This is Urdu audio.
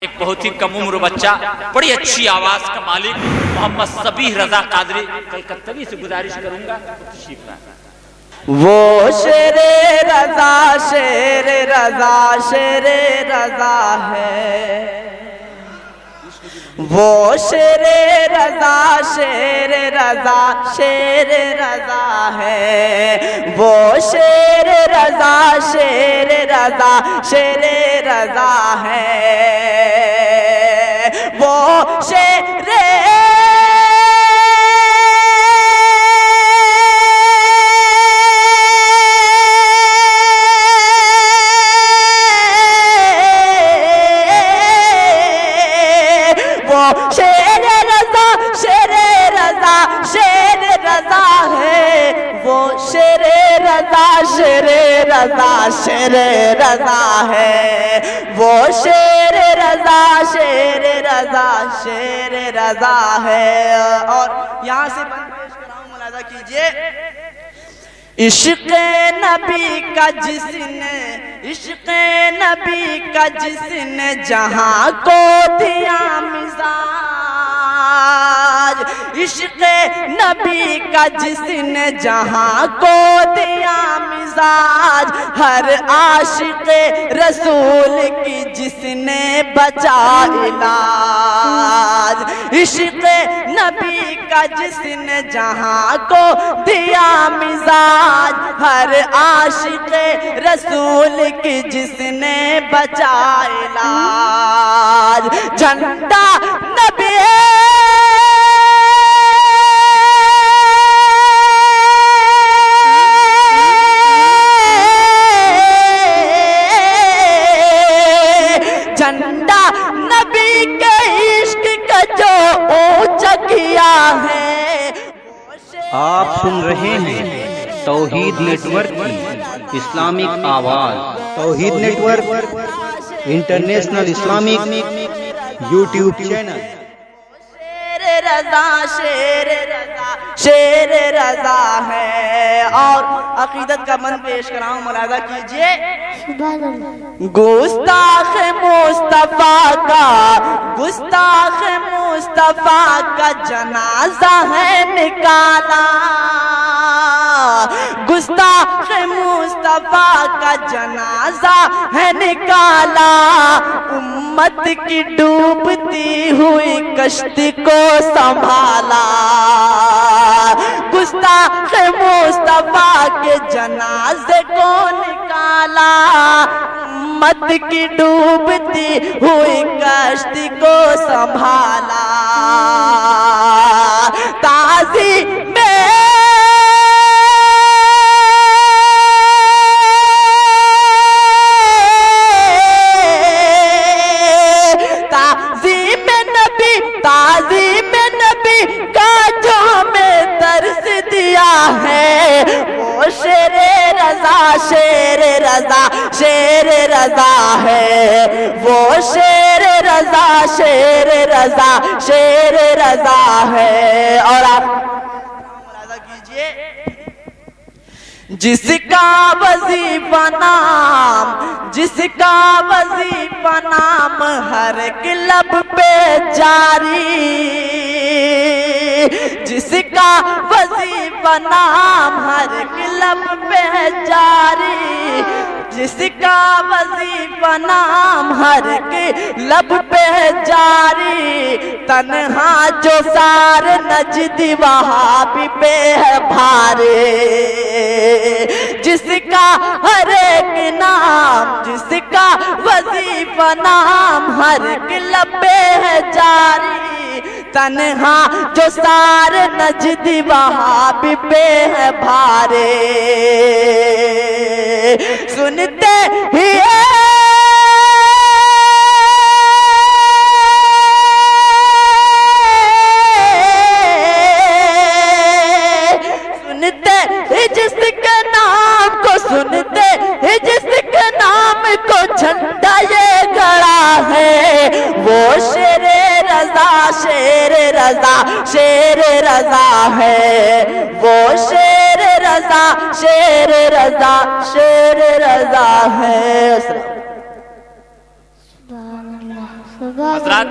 ایک بہت ہی کم عمر بچہ، بڑی اچھی آواز کا مالک محمد صبیح رضا قادری، کلکتوی سے گزارش کروں گا تشریف لائیں۔ وہ شیر رضا شیر رضا شیر رضا ہے، وہ شیر رضا شیر رضا شیر رضا ہے، وہ شیر رضا شیر رضا شیر رضا ہے، وہ شیر شیر رضا شیر رضا شیر رضا ہے، وہ شیر رضا شیر رضا شیر رضا ہے، وہ شیر رضا شیر رضا شیر رضا ہے۔ اور یہاں سے بند پیش کراؤں، ملاحظہ کیجئے، عشق نبی کا جس نے، عشق نبی کا جس نے جہاں کو دیا مزاج، عشق نبی کا جس نے جہاں کو دیا مزاج، ہر عاشق رسول کی جس نے بچا علاج، عشق نبی کا جس نے جہاں کو دیا مزاج، ہر عاشق رسول کی جس نے بچا علاج، جھنڈا نبی جھنڈا نبی کے عشق کا جو اونچا کیا ہے۔ آپ سن رہے ہیں توحید نیٹ ورک کی اسلامک آواز، Tawheed network international Islamic YouTube channel. Sher Raza شیر رضا شیر رضا ہے۔ اور عقیدت کا من پیش کراؤں، ملاحظہ کیجئے، گستاخ مصطفیٰ کا، گستاخ مصطفیٰ کا جنازہ ہے نکالا، گستاخ مصطفیٰ کا جنازہ ہے نکالا، امت کی ڈوبتی ہوئی کشتی کو سنبھالا، گستاخ مصطفیٰ کے جنازے کو نکالا، امت کی ڈوبتی ہوئی کشتی کو سنبھالا، تعظیم تعظیم نبی کا جو ہمیں درس دیا ہے، وہ شیر رضا شیر رضا شیر رضا ہے، وہ شیر رضا شیر رضا شیر رضا ہے۔ اور آپ ملاحظہ کیجئے، جس کا وظیفہ نام، جس کا وظیفہ نام ہر ایک لب پہ جاری، جس کا وظیفہ نام ہر ایک لب پہ جاری، جس کا وظیفہ نام ہر ایک لب پہ جاری، تنہا جو سار نجدی وہابی پہ ہے بھاری، جس کا ہر ایک نام، جس کا وظیفہ نام ہر ایک لب پہ ہے جاری، تنہا جو سار نجدی وہابی پہ ہے بھاری، سنتے ہی جس کے نام کو سنتے ہی، جس کے نام کو جھنڈا یہ گڑا ہے، وہ شیر رضا شیر رضا شیر رضا ہے، وہ شیر رضا شیر رضا شیر رضا ہے۔ حضرات